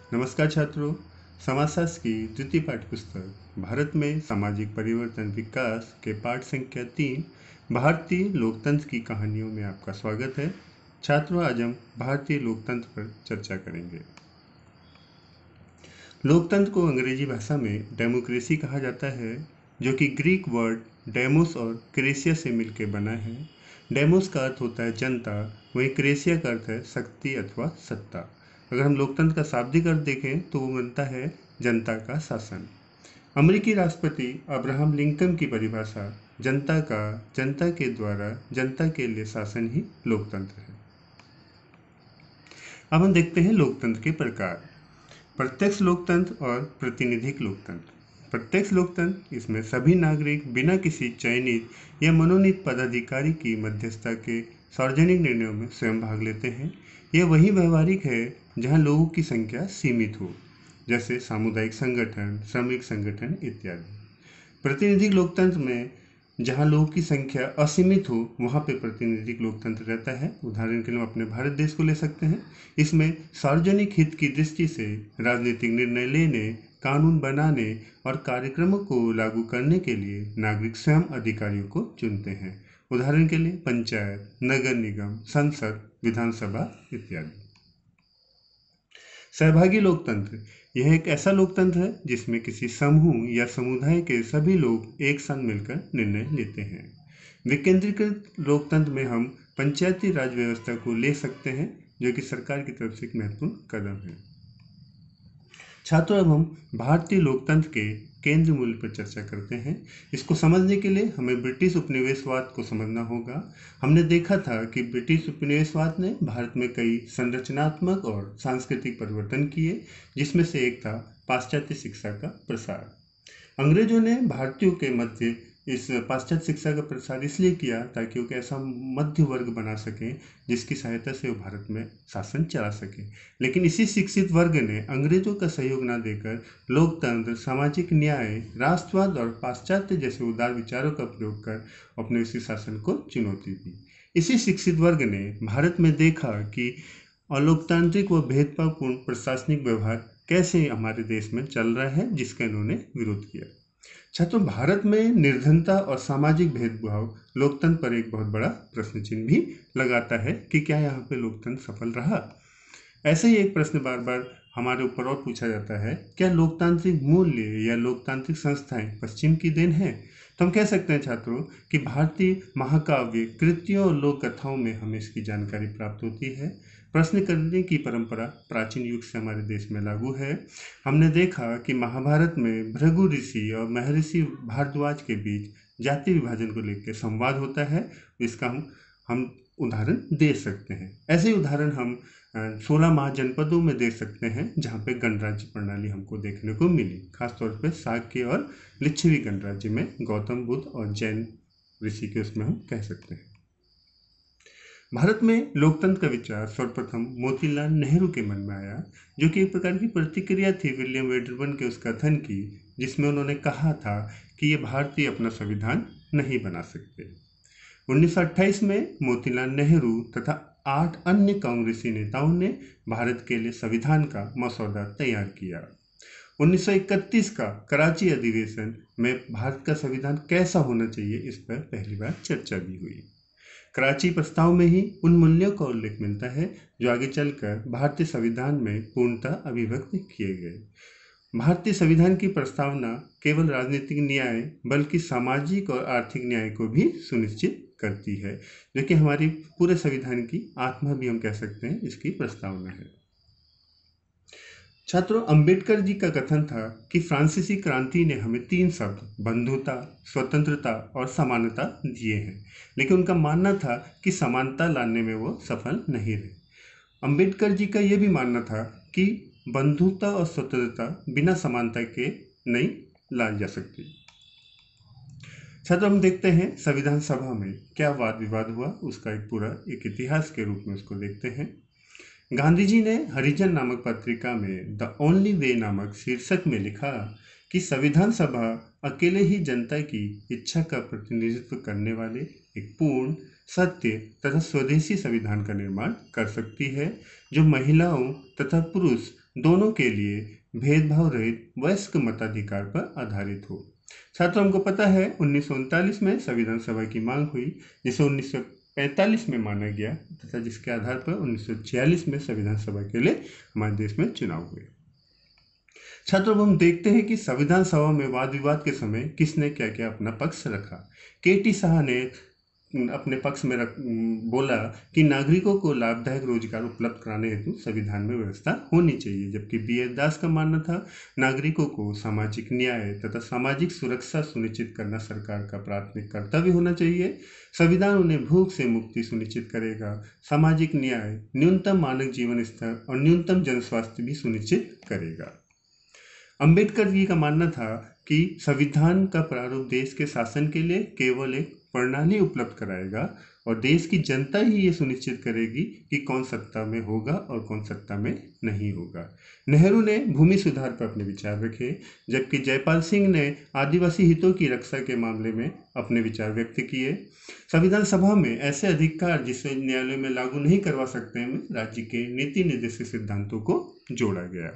नमस्कार छात्रों। समाजशास्त्र की द्वितीय पाठ्यपुस्तक भारत में सामाजिक परिवर्तन विकास के पाठ संख्या 3 भारतीय लोकतंत्र की कहानियों में आपका स्वागत है। छात्रों, आज हम भारतीय लोकतंत्र पर चर्चा करेंगे। लोकतंत्र को अंग्रेजी भाषा में डेमोक्रेसी कहा जाता है, जो कि ग्रीक वर्ड डेमोस और क्रेसिया से मिलकर बना है। डेमोस का अर्थ होता है जनता, वहीं क्रेसिया का अर्थ है शक्ति अथवा सत्ता। अगर हम लोकतंत्र का शाब्दिक अर्थ देखें तो वो बनता है जनता का शासन। अमेरिकी राष्ट्रपति अब्राहम लिंकन की परिभाषा जनता का, जनता के द्वारा, जनता के लिए शासन ही लोकतंत्र है। अब हम देखते हैं लोकतंत्र के प्रकार। प्रत्यक्ष लोकतंत्र और प्रतिनिधिक लोकतंत्र। प्रत्यक्ष लोकतंत्र, इसमें सभी नागरिक बिना किसी चयनित या मनोनीत पदाधिकारी की मध्यस्थता के सार्वजनिक निर्णयों में स्वयं भाग लेते हैं। यह वही व्यवहारिक है जहां लोगों की संख्या सीमित हो, जैसे सामुदायिक संगठन, श्रमिक संगठन इत्यादि। प्रतिनिधिक लोकतंत्र में जहां लोगों की संख्या असीमित हो, वहां पे प्रतिनिधिक लोकतंत्र रहता है। उदाहरण के लिए हम अपने भारत देश को ले सकते हैं। इसमें सार्वजनिक हित की दृष्टि से राजनीतिक निर्णय लेने, कानून बनाने और कार्यक्रमों को लागू करने के लिए नागरिक स्वयं अधिकारियों को चुनते हैं। उदाहरण के लिए पंचायत, नगर निगम, संसद, विधानसभा इत्यादि। सहभागी लोकतंत्र, यह एक ऐसा लोकतंत्र है जिसमें किसी समूह या समुदाय के सभी लोग एक साथ मिलकर निर्णय लेते हैं। विकेंद्रीकृत लोकतंत्र में हम पंचायती राज व्यवस्था को ले सकते हैं, जो कि सरकार की तरफ से एक महत्वपूर्ण कदम है। छात्रों, अब हम भारतीय लोकतंत्र के केंद्र मूल्य पर चर्चा करते हैं। इसको समझने के लिए हमें ब्रिटिश उपनिवेशवाद को समझना होगा। हमने देखा था कि ब्रिटिश उपनिवेशवाद ने भारत में कई संरचनात्मक और सांस्कृतिक परिवर्तन किए, जिसमें से एक था पाश्चात्य शिक्षा का प्रसार। अंग्रेजों ने भारतीयों के मध्य इस पाश्चात्य शिक्षा का प्रसार इसलिए किया ताकि वो ऐसा मध्य वर्ग बना सकें जिसकी सहायता से वो भारत में शासन चला सके। लेकिन इसी शिक्षित वर्ग ने अंग्रेजों का सहयोग न देकर लोकतंत्र, सामाजिक न्याय, राष्ट्रवाद और पाश्चात्य जैसे उदार विचारों का प्रयोग कर अपने इसी शासन को चुनौती दी। इसी शिक्षित वर्ग ने भारत में देखा कि अलोकतांत्रिक व भेदभावपूर्ण प्रशासनिक व्यवहार कैसे हमारे देश में चल रहा है, जिसका इन्होंने विरोध किया। छात्रों, भारत में निर्धनता और सामाजिक भेदभाव लोकतंत्र पर एक बहुत बड़ा प्रश्न चिन्ह भी लगाता है कि क्या यहाँ पे लोकतंत्र सफल रहा। ऐसे ही एक प्रश्न बार बार हमारे ऊपर और पूछा जाता है, क्या लोकतांत्रिक मूल्य या लोकतांत्रिक संस्थाएं पश्चिम की देन है। तो हम कह सकते हैं छात्रों कि भारतीय महाकाव्य, कृतियों और लोक कथाओं में हमें इसकी जानकारी प्राप्त होती है। प्रश्न करने की परंपरा प्राचीन युग से हमारे देश में लागू है। हमने देखा कि महाभारत में भृगु ऋषि और महर्षि भारद्वाज के बीच जाति विभाजन को लेकर संवाद होता है। इसका हम उदाहरण दे सकते हैं। ऐसे ही उदाहरण हम 16 महाजनपदों में देख सकते हैं, जहाँ पे गणराज्य प्रणाली हमको देखने को मिली। खासतौर पे शाक्य और लिच्छवी गणराज्य में गौतम बुद्ध और जैन ऋषि के उसमें हम कह सकते हैं। भारत में लोकतंत्र का विचार सर्वप्रथम मोतीलाल नेहरू के मन में आया, जो कि एक प्रकार की प्रतिक्रिया थी विलियम वेडरबर्न के उस कथन की, जिसमें उन्होंने कहा था कि ये भारतीय अपना संविधान नहीं बना सकते। 1928 में मोतीलाल नेहरू तथा 8 अन्य कांग्रेसी नेताओं ने भारत के लिए संविधान का मसौदा तैयार किया। 1931 का कराची अधिवेशन में भारत का संविधान कैसा होना चाहिए, इस पर पहली बार चर्चा भी हुई। कराची प्रस्ताव में ही उन मूल्यों का उल्लेख मिलता है जो आगे चलकर भारतीय संविधान में पूर्णतः अभिव्यक्त किए गए। भारतीय संविधान की प्रस्तावना केवल राजनीतिक न्याय बल्कि सामाजिक और आर्थिक न्याय को भी सुनिश्चित करती है, जो कि हमारी पूरे संविधान की आत्मा भी हम कह सकते हैं इसकी प्रस्तावना है। छात्रों, अंबेडकर जी का कथन था कि फ्रांसीसी क्रांति ने हमें 3 शब्द बंधुता, स्वतंत्रता और समानता दिए हैं, लेकिन उनका मानना था कि समानता लाने में वो सफल नहीं रहे। अंबेडकर जी का ये भी मानना था कि बंधुता और स्वतंत्रता बिना समानता के नहीं लाई जा सकती। छात्रों, हम देखते हैं संविधान सभा में क्या वाद विवाद हुआ, उसका एक इतिहास के रूप में उसको देखते हैं। गांधी जी ने हरिजन नामक पत्रिका में द ओनली वे नामक शीर्षक में लिखा कि संविधान सभा अकेले ही जनता की इच्छा का प्रतिनिधित्व करने वाले एक पूर्ण, सत्य तथा स्वदेशी संविधान का निर्माण कर सकती है, जो महिलाओं तथा पुरुष दोनों के लिए भेदभाव रहित वयस्क मताधिकार पर आधारित हो। छात्रों, हमको पता है 1939 में संविधान सभा की मांग हुई, जिसे 1945 में माना गया तथा जिसके आधार पर 1946 में संविधान सभा के लिए हमारे देश में चुनाव हुए। छात्रों, हम देखते हैं कि संविधान सभा में वाद विवाद के समय किसने क्या क्या अपना पक्ष रखा। के.टी. शाह ने अपने पक्ष में बोला कि नागरिकों को लाभदायक रोजगार उपलब्ध कराने हेतु संविधान में व्यवस्था होनी चाहिए, जबकि बी.एस. दास का मानना था नागरिकों को सामाजिक न्याय तथा सामाजिक सुरक्षा सुनिश्चित करना सरकार का प्राथमिक कर्तव्य होना चाहिए। संविधान उन्हें भूख से मुक्ति सुनिश्चित करेगा, सामाजिक न्याय, न्यूनतम मानव जीवन स्तर और न्यूनतम जन स्वास्थ्य भी सुनिश्चित करेगा। अंबेडकर जी का मानना था कि संविधान का प्रारूप देश के शासन के लिए केवल एक प्रणाली उपलब्ध कराएगा और देश की जनता ही ये सुनिश्चित करेगी कि कौन सत्ता में होगा और कौन सत्ता में नहीं होगा। नेहरू ने भूमि सुधार पर अपने विचार रखे, जबकि जयपाल सिंह ने आदिवासी हितों की रक्षा के मामले में अपने विचार व्यक्त किए। संविधान सभा में ऐसे अधिकार जिसे न्यायालय में लागू नहीं करवा सकते हैं, राज्य के नीति निर्देशक सिद्धांतों को जोड़ा गया।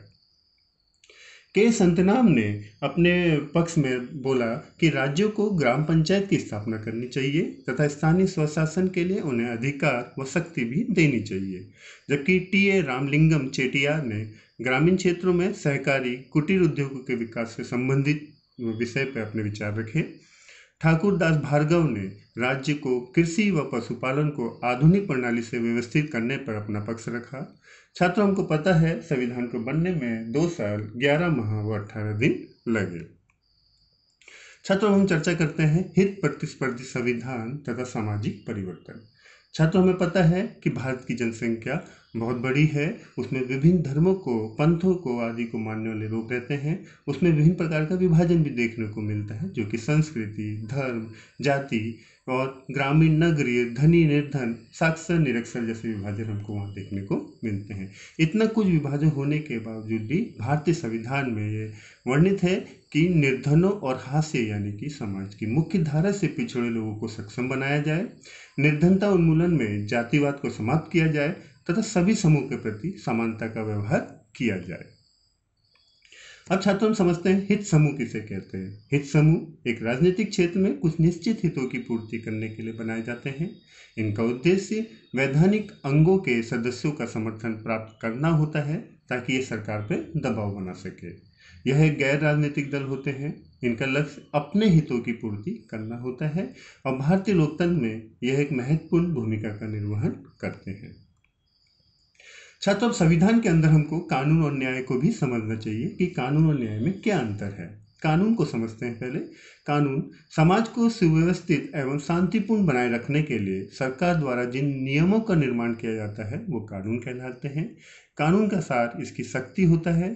के संतनाम ने अपने पक्ष में बोला कि राज्यों को ग्राम पंचायत की स्थापना करनी चाहिए तथा स्थानीय स्वशासन के लिए उन्हें अधिकार व शक्ति भी देनी चाहिए, जबकि टी.ए. रामलिंगम चेटियार ने ग्रामीण क्षेत्रों में सहकारी कुटीर उद्योगों के विकास से संबंधित विषय पर अपने विचार रखे। ठाकुर दास भार्गव ने राज्य को कृषि व पशुपालन को आधुनिक प्रणाली से व्यवस्थित करने पर अपना पक्ष रखा। छात्रों, हमको पता है संविधान को बनने में 2 साल 11 माह व 18 दिन लगे। छात्रों, हम चर्चा करते हैं हित प्रतिस्पर्धी संविधान तथा सामाजिक परिवर्तन। छात्रों, हमें पता है कि भारत की जनसंख्या बहुत बड़ी है, उसमें विभिन्न धर्मों को, पंथों को आदि को मानने वाले लोग रहते हैं। उसमें विभिन्न प्रकार का विभाजन भी देखने को मिलता है, जो कि संस्कृति, धर्म, जाति और ग्रामीण, नगरीय, धनी, निर्धन, साक्षर, निरक्षर जैसे विभाजन हमको वहाँ देखने को मिलते हैं। इतना कुछ विभाजन होने के बावजूद भी भारतीय संविधान में ये वर्णित है कि निर्धनों और हास्य यानी कि समाज की मुख्य धारा से पिछड़े लोगों को सक्षम बनाया जाए, निर्धनता उन्मूलन में जातिवाद को समाप्त किया जाए तथा सभी समूह के प्रति समानता का व्यवहार किया जाए। अब छात्रों, हम समझते हैं हित समूह किसे कहते हैं। हित समूह एक राजनीतिक क्षेत्र में कुछ निश्चित हितों की पूर्ति करने के लिए बनाए जाते हैं। इनका उद्देश्य वैधानिक अंगों के सदस्यों का समर्थन प्राप्त करना होता है ताकि ये सरकार पर दबाव बना सके। यह गैर राजनीतिक दल होते हैं। इनका लक्ष्य अपने हितों की पूर्ति करना होता है और भारतीय लोकतंत्र में यह एक महत्वपूर्ण भूमिका का निर्वहन करते हैं। छात्रों, अब संविधान के अंदर हमको कानून और न्याय को भी समझना चाहिए कि कानून और न्याय में क्या अंतर है। कानून को समझते हैं पहले। कानून समाज को सुव्यवस्थित एवं शांतिपूर्ण बनाए रखने के लिए सरकार द्वारा जिन नियमों का निर्माण किया जाता है वो कानून कहलाते हैं। कानून का सार इसकी शक्ति होता है।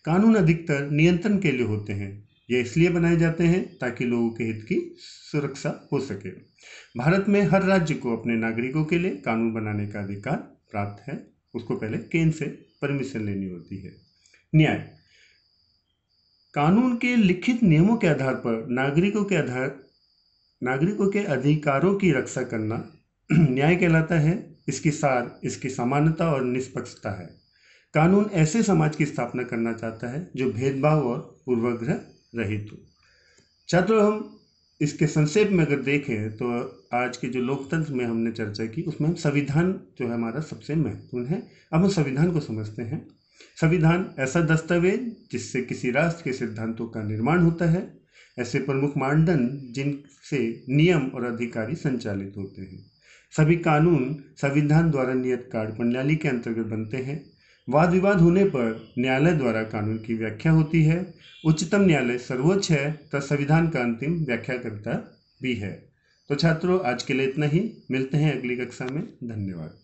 कानून अधिकतर नियंत्रण के लिए होते हैं। ये इसलिए बनाए जाते हैं ताकि लोगों के हित की सुरक्षा हो सके। भारत में हर राज्य को अपने नागरिकों के लिए कानून बनाने का अधिकार प्राप्त है। उसको पहले केंद्र से परमिशन लेनी होती है। न्याय, कानून के लिखित नियमों के आधार पर नागरिकों के अधिकारों की रक्षा करना न्याय कहलाता है। इसकी सार इसकी समानता और निष्पक्षता है। कानून ऐसे समाज की स्थापना करना चाहता है जो भेदभाव और पूर्वाग्रह रहित हो। छात्रों, हम इसके संक्षेप में अगर देखें तो आज के जो लोकतंत्र में हमने चर्चा की उसमें हम संविधान जो है हमारा सबसे महत्वपूर्ण है। अब हम संविधान को समझते हैं। संविधान ऐसा दस्तावेज जिससे किसी राष्ट्र के सिद्धांतों का निर्माण होता है। ऐसे प्रमुख मानदंड जिनसे नियम और अधिकारी संचालित होते हैं। सभी कानून संविधान द्वारा नियत कार्य प्रणाली के अंतर्गत बनते हैं। वाद विवाद होने पर न्यायालय द्वारा कानून की व्याख्या होती है। उच्चतम न्यायालय सर्वोच्च है तथा संविधान का अंतिम व्याख्याकर्ता भी है। तो छात्रों, आज के लिए इतना ही। मिलते हैं अगली कक्षा में। धन्यवाद।